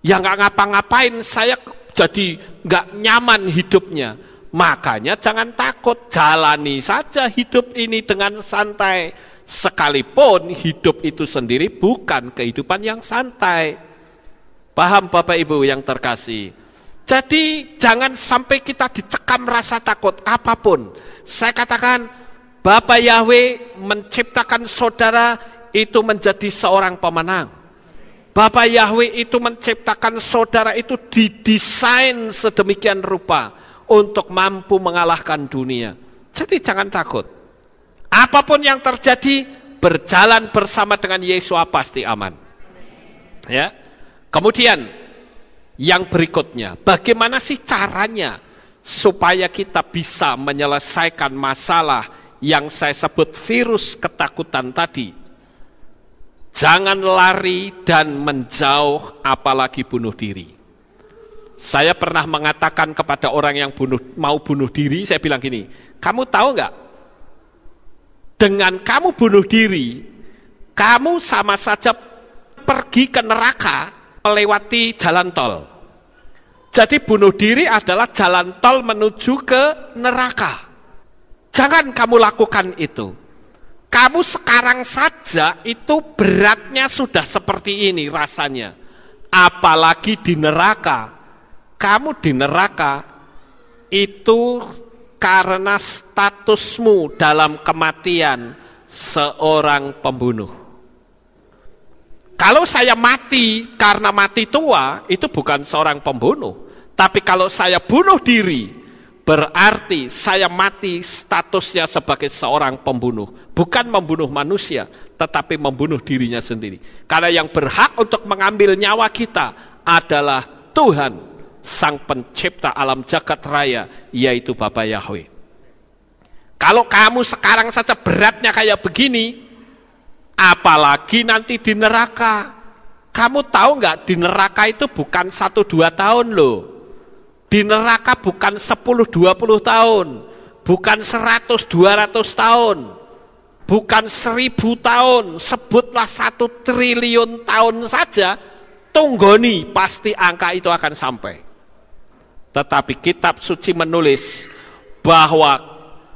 Ya nggak ngapa-ngapain, saya jadi nggak nyaman hidupnya. Makanya jangan takut, jalani saja hidup ini dengan santai. Sekalipun hidup itu sendiri bukan kehidupan yang santai. Paham Bapak Ibu yang terkasih? Jadi jangan sampai kita dicekam rasa takut apapun. Saya katakan, Bapak Yahweh menciptakan saudara itu menjadi seorang pemenang. Bapa Yahweh itu menciptakan saudara itu didesain sedemikian rupa untuk mampu mengalahkan dunia. Jadi jangan takut. Apapun yang terjadi, berjalan bersama dengan Yesua pasti aman. Ya. Kemudian yang berikutnya, bagaimana sih caranya supaya kita bisa menyelesaikan masalah yang saya sebut virus ketakutan tadi? Jangan lari dan menjauh, apalagi bunuh diri. Saya pernah mengatakan kepada orang yang mau bunuh diri, saya bilang gini, kamu tahu nggak? Dengan kamu bunuh diri, kamu sama saja pergi ke neraka melewati jalan tol. Jadi bunuh diri adalah jalan tol menuju ke neraka. Jangan kamu lakukan itu. Kamu sekarang saja itu beratnya sudah seperti ini rasanya. Apalagi di neraka. Kamu di neraka itu karena statusmu dalam kematian seorang pembunuh. Kalau saya mati karena mati tua, itu bukan seorang pembunuh. Tapi kalau saya bunuh diri, berarti saya mati statusnya sebagai seorang pembunuh. Bukan membunuh manusia, tetapi membunuh dirinya sendiri. Karena yang berhak untuk mengambil nyawa kita adalah Tuhan, Sang Pencipta alam jagat raya, yaitu Bapa Yahweh. Kalau kamu sekarang saja beratnya kayak begini, apalagi nanti di neraka. Kamu tahu nggak, di neraka itu bukan 1-2 tahun loh. Di neraka bukan 10-20 tahun, bukan 100-200 tahun, bukan 1000 tahun, sebutlah 1 triliun tahun saja, tunggoni pasti angka itu akan sampai. Tetapi kitab suci menulis bahwa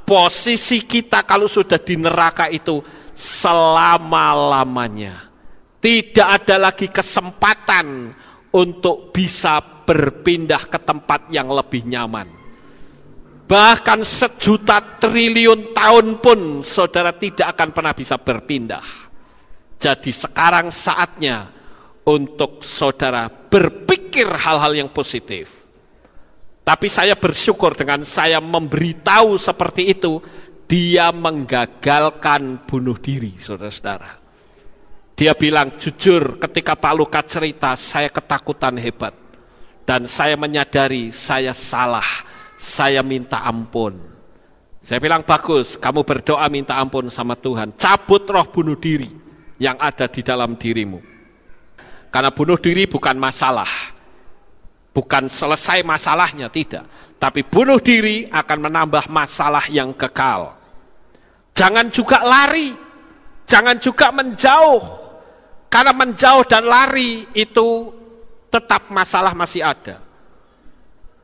posisi kita kalau sudah di neraka itu selama-lamanya. Tidak ada lagi kesempatan untuk bisa berpindah ke tempat yang lebih nyaman. Bahkan 1.000.000 triliun tahun pun saudara tidak akan pernah bisa berpindah. Jadi sekarang saatnya untuk saudara berpikir hal-hal yang positif. Tapi saya bersyukur dengan saya memberitahu seperti itu, dia menggagalkan bunuh diri, saudara-saudara. Dia bilang, jujur ketika Pak Luka cerita, saya ketakutan hebat. Dan saya menyadari saya salah, saya minta ampun. Saya bilang, bagus, kamu berdoa minta ampun sama Tuhan. Cabut roh bunuh diri yang ada di dalam dirimu. Karena bunuh diri bukan masalah. Bukan selesai masalahnya, tidak. Tapi bunuh diri akan menambah masalah yang kekal. Jangan juga lari. Jangan juga menjauh. Karena menjauh dan lari itu tetap masalah masih ada.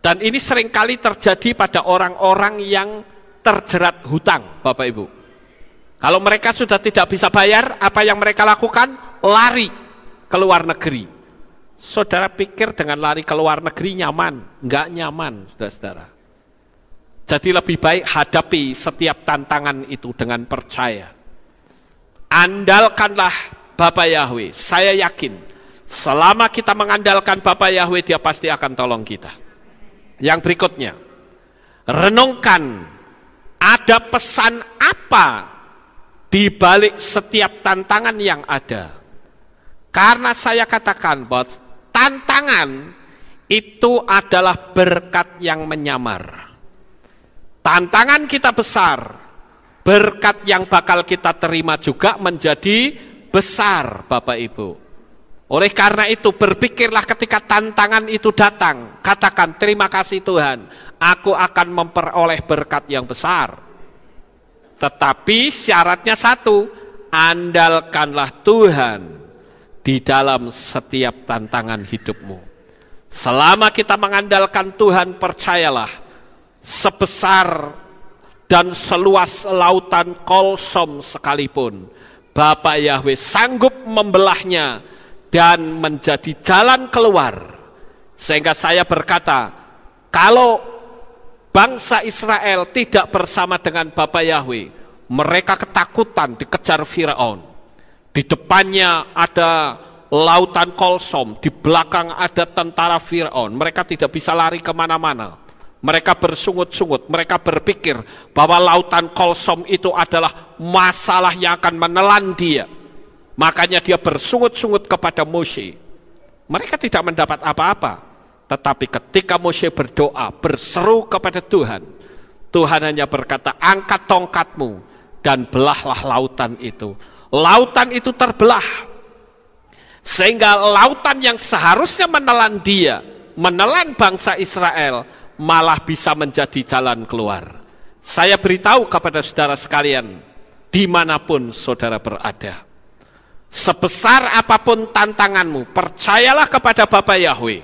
Dan ini seringkali terjadi pada orang-orang yang terjerat hutang, Bapak Ibu. Kalau mereka sudah tidak bisa bayar, apa yang mereka lakukan? Lari ke luar negeri. Saudara pikir dengan lari ke luar negeri nyaman? Enggak nyaman, saudara-saudara. Jadi lebih baik hadapi setiap tantangan itu dengan percaya. Andalkanlah Bapa Yahweh. Saya yakin, selama kita mengandalkan Bapa Yahweh, Dia pasti akan tolong kita. Yang berikutnya, renungkan ada pesan apa di balik setiap tantangan yang ada. Karena saya katakan bahwa tantangan itu adalah berkat yang menyamar. Tantangan kita besar, berkat yang bakal kita terima juga menjadi besar, Bapak Ibu. Oleh karena itu berpikirlah ketika tantangan itu datang, katakan terima kasih Tuhan, aku akan memperoleh berkat yang besar. Tetapi syaratnya satu, andalkanlah Tuhan di dalam setiap tantangan hidupmu. Selama kita mengandalkan Tuhan, percayalah, sebesar dan seluas lautan Kolsom sekalipun, Bapa Yahweh sanggup membelahnya dan menjadi jalan keluar. Sehingga saya berkata, kalau bangsa Israel tidak bersama dengan Bapa Yahweh, mereka ketakutan dikejar Firaun. Di depannya ada lautan Kolsom, di belakang ada tentara Firaun. Mereka tidak bisa lari kemana-mana. Mereka bersungut-sungut, mereka berpikir bahwa lautan Kolsom itu adalah masalah yang akan menelan dia. Makanya dia bersungut-sungut kepada Mose. Mereka tidak mendapat apa-apa. Tetapi ketika Mose berdoa, berseru kepada Tuhan, Tuhan hanya berkata, angkat tongkatmu dan belahlah lautan itu. Lautan itu terbelah. Sehingga lautan yang seharusnya menelan dia, menelan bangsa Israel, malah bisa menjadi jalan keluar. Saya beritahu kepada saudara sekalian, dimanapun saudara berada, sebesar apapun tantanganmu, percayalah kepada Bapa Yahweh.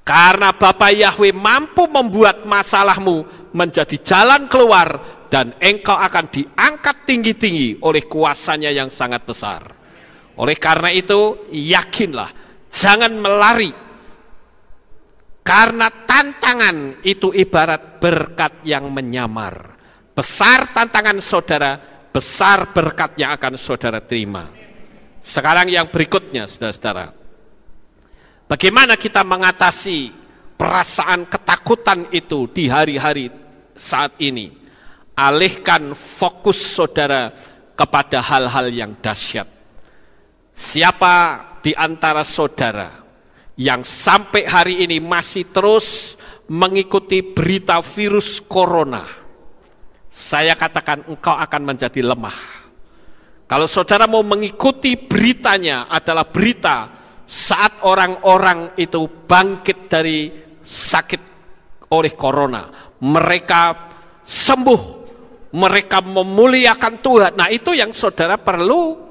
Karena Bapa Yahweh mampu membuat masalahmu menjadi jalan keluar, dan engkau akan diangkat tinggi-tinggi oleh kuasanya yang sangat besar. Oleh karena itu, yakinlah, jangan melari. Karena tantangan itu ibarat berkat yang menyamar. Besar tantangan saudara, besar berkat yang akan saudara terima. Sekarang yang berikutnya, saudara-saudara. Bagaimana kita mengatasi perasaan ketakutan itu di hari-hari saat ini? Alihkan fokus saudara kepada hal-hal yang dahsyat. Siapa di antara saudara yang sampai hari ini masih terus mengikuti berita virus corona? Saya katakan engkau akan menjadi lemah. Kalau saudara mau mengikuti beritanya adalah berita saat orang-orang itu bangkit dari sakit oleh corona, mereka sembuh, mereka memuliakan Tuhan. Nah, itu yang saudara perlu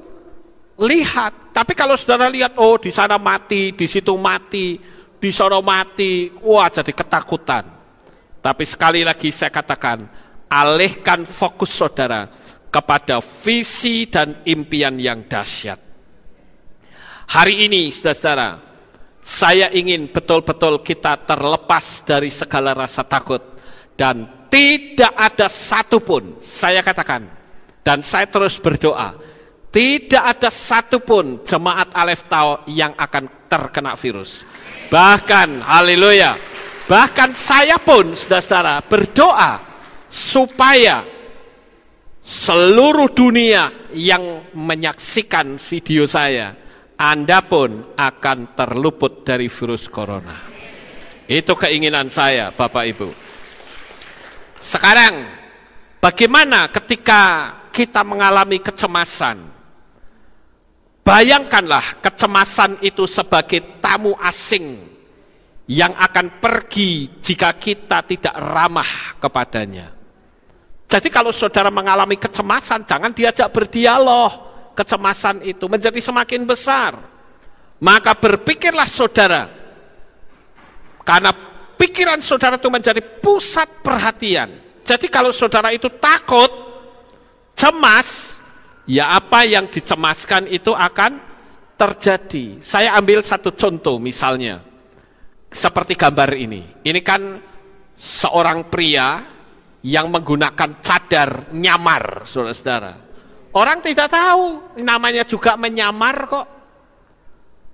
lihat. Tapi kalau saudara lihat, oh di sana mati, di situ mati, di sana mati, wah jadi ketakutan. Tapi sekali lagi saya katakan, alihkan fokus saudara kepada visi dan impian yang dahsyat. Hari ini, saudara-saudara, saya ingin betul-betul kita terlepas dari segala rasa takut. Dan tidak ada satupun, saya katakan, dan saya terus berdoa, tidak ada satupun jemaat Aleph Tau yang akan terkena virus. Bahkan, haleluya, bahkan saya pun, saudara-saudara, berdoa supaya seluruh dunia yang menyaksikan video saya, Anda pun akan terluput dari virus corona. Itu keinginan saya, Bapak Ibu. Sekarang, bagaimana ketika kita mengalami kecemasan? Bayangkanlah kecemasan itu sebagai tamu asing yang akan pergi jika kita tidak ramah kepadanya. Jadi kalau saudara mengalami kecemasan, jangan diajak berdialog. Kecemasan itu menjadi semakin besar. Maka berpikirlah saudara, karena pikiran saudara itu menjadi pusat perhatian. Jadi kalau saudara itu takut, cemas, ya apa yang dicemaskan itu akan terjadi. Saya ambil satu contoh misalnya, seperti gambar ini. Ini kan seorang pria yang menggunakan cadar nyamar, saudara-saudara. Orang tidak tahu, namanya juga menyamar kok.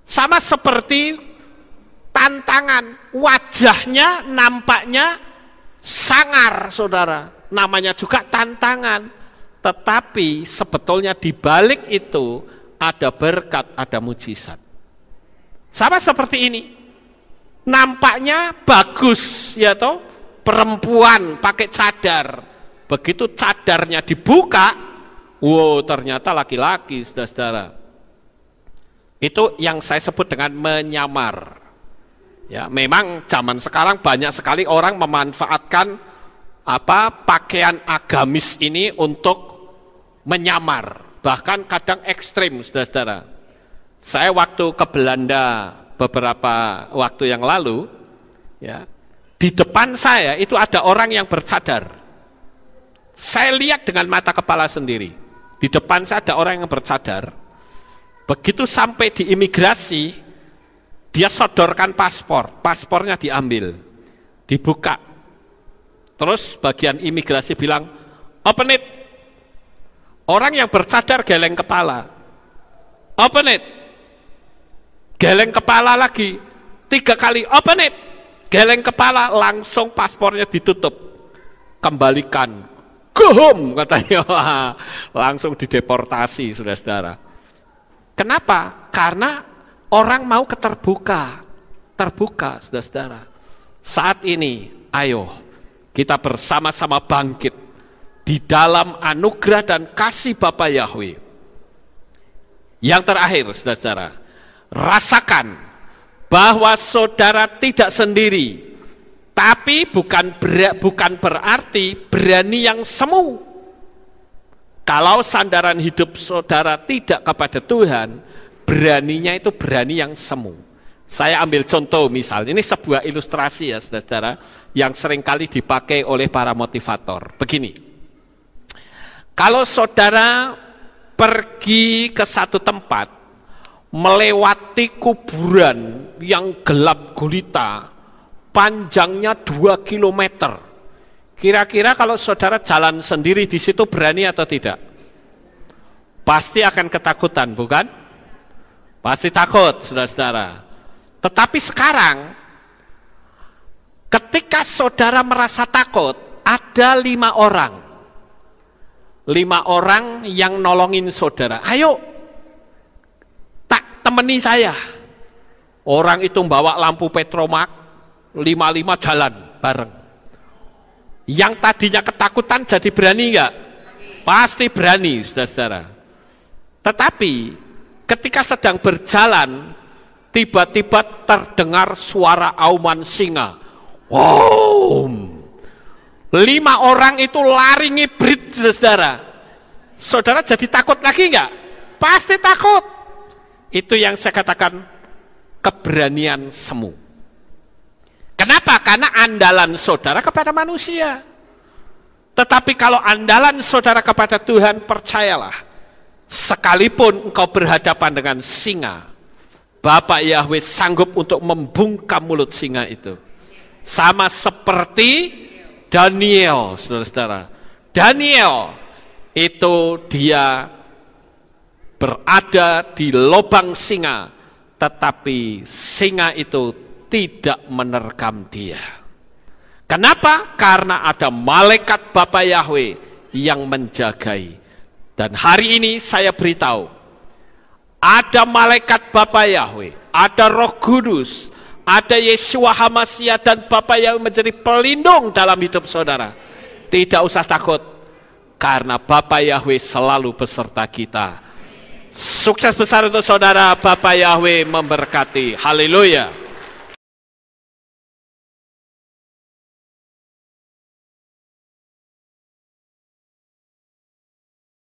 Sama seperti tantangan, wajahnya nampaknya sangar, saudara. Namanya juga tantangan. Tetapi sebetulnya di balik itu ada berkat, ada mujizat. Sama seperti ini. Nampaknya bagus, ya toh, perempuan pakai cadar. Begitu cadarnya dibuka, wow, ternyata laki-laki, saudara-saudara. Itu yang saya sebut dengan menyamar. Ya, memang zaman sekarang banyak sekali orang memanfaatkan pakaian agamis ini untuk menyamar. Bahkan kadang ekstrim, saudara-saudara. Saya waktu ke Belanda beberapa waktu yang lalu, ya, di depan saya itu ada orang yang bercadar. Saya lihat dengan mata kepala sendiri. Di depan saya ada orang yang bercadar. Begitu sampai di imigrasi, dia sodorkan paspor. Paspornya diambil, dibuka. Terus bagian imigrasi bilang, open it. Orang yang bercadar geleng kepala. Open it. Geleng kepala lagi. 3 kali, open it. Geleng kepala, langsung paspornya ditutup. Kembalikan. Go home, katanya. Langsung dideportasi, saudara-saudara. Kenapa? Karena Orang mau terbuka, saudara-saudara. Saat ini, ayo kita bersama-sama bangkit di dalam anugerah dan kasih Bapa Yahweh. Yang terakhir, saudara-saudara, rasakan bahwa saudara tidak sendiri, tapi bukan berarti berani yang semu. Kalau sandaran hidup saudara tidak kepada Tuhan, beraninya itu berani yang semu. Saya ambil contoh misalnya, ini sebuah ilustrasi ya saudara-saudara, yang seringkali dipakai oleh para motivator. Begini, kalau saudara pergi ke satu tempat, melewati kuburan yang gelap gulita, panjangnya 2 kilometer. Kira-kira kalau saudara jalan sendiri di situ berani atau tidak? Pasti akan ketakutan, bukan? Pasti takut, saudara-saudara. Tetapi sekarang, ketika saudara merasa takut, ada 5 orang. 5 orang yang nolongin saudara. Ayo, tak temani saya. Orang itu bawa lampu petromak, 5 jalan bareng. Yang tadinya ketakutan jadi berani enggak? Pasti berani, saudara-saudara. Tetapi ketika sedang berjalan, tiba-tiba terdengar suara auman singa. Wow! 5 orang itu lari ngibrit, saudara. Saudara jadi takut lagi enggak? Pasti takut. Itu yang saya katakan keberanian semu. Kenapa? Karena andalan saudara kepada manusia. Tetapi kalau andalan saudara kepada Tuhan, percayalah, sekalipun engkau berhadapan dengan singa, Bapa Yahweh sanggup untuk membungkam mulut singa itu. Sama seperti Daniel, saudara-saudara. Daniel itu dia berada di lubang singa, tetapi singa itu tidak menerkam dia. Kenapa? Karena ada malaikat Bapa Yahweh yang menjagai. Dan hari ini saya beritahu, ada malaikat Bapa Yahweh, ada Roh Kudus, ada Yeshua HaMashiach, dan Bapa Yahweh menjadi pelindung dalam hidup saudara. Tidak usah takut, karena Bapa Yahweh selalu beserta kita. Sukses besar untuk saudara. Bapa Yahweh memberkati. Haleluya.